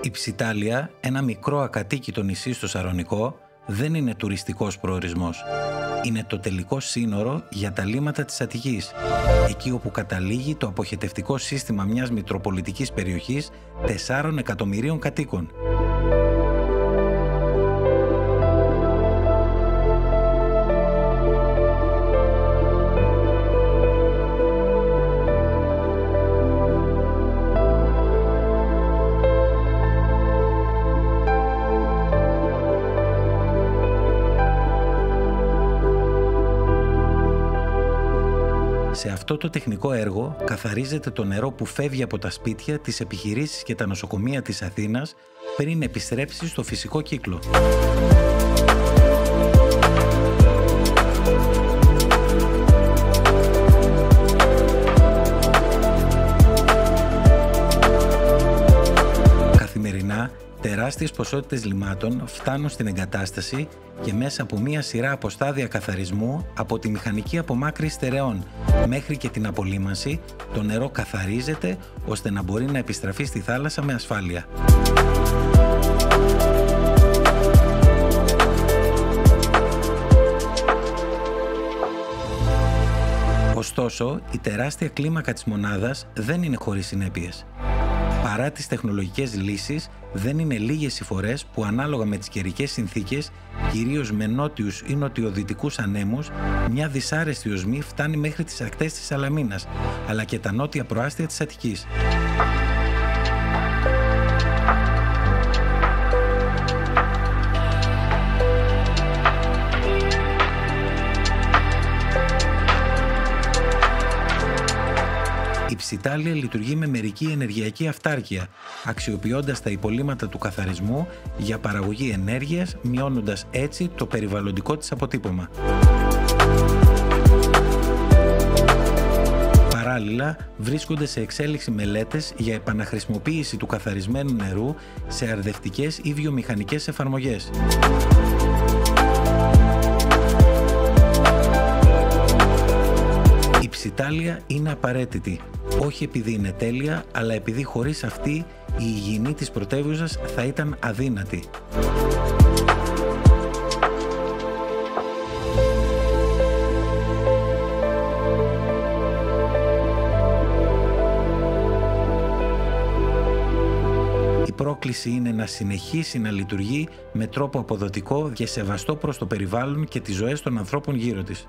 Η Ψιτάλια, ένα μικρό ακατοίκητο νησί στο Σαρονικό, δεν είναι τουριστικός προορισμός. Είναι το τελικό σύνορο για τα λίμματα της Αττικής, εκεί όπου καταλήγει το αποχετευτικό σύστημα μιας μητροπολιτικής περιοχής 4 εκατομμυρίων κατοίκων. Σε αυτό το τεχνικό έργο καθαρίζεται το νερό που φεύγει από τα σπίτια, τις επιχειρήσεις και τα νοσοκομεία της Αθήνας πριν επιστρέψει στο φυσικό κύκλο. Καθημερινά, τεράστιες ποσότητες λιμάτων φτάνουν στην εγκατάσταση και μέσα από μία σειρά από στάδια καθαρισμού, από τη μηχανική απομάκρυνση στερεών μέχρι και την απολύμανση, το νερό καθαρίζεται ώστε να μπορεί να επιστραφεί στη θάλασσα με ασφάλεια. Ωστόσο, η τεράστια κλίμακα της μονάδας δεν είναι χωρίς συνέπειες. Παρά τις τεχνολογικές λύσεις, δεν είναι λίγες οι φορές που ανάλογα με τις καιρικές συνθήκες, κυρίως με νότιους ή νοτιοδυτικούς ανέμους, μια δυσάρεστη οσμή φτάνει μέχρι τις ακτές της Σαλαμίνας, αλλά και τα νότια προάστια της Αττικής. Η Ψιτάλια λειτουργεί με μερική ενεργειακή αυτάρκεια, αξιοποιώντας τα υπολείμματα του καθαρισμού για παραγωγή ενέργειας, μειώνοντας έτσι το περιβαλλοντικό της αποτύπωμα. Παράλληλα, βρίσκονται σε εξέλιξη μελέτες για επαναχρησιμοποίηση του καθαρισμένου νερού σε αρδευτικές ή βιομηχανικές εφαρμογές. Η Ψιτάλια είναι απαραίτητη, όχι επειδή είναι τέλεια, αλλά επειδή χωρίς αυτή η υγιεινή της πρωτεύουσας θα ήταν αδύνατη. Η πρόκληση είναι να συνεχίσει να λειτουργεί με τρόπο αποδοτικό και σεβαστό προς το περιβάλλον και τις ζωές των ανθρώπων γύρω της.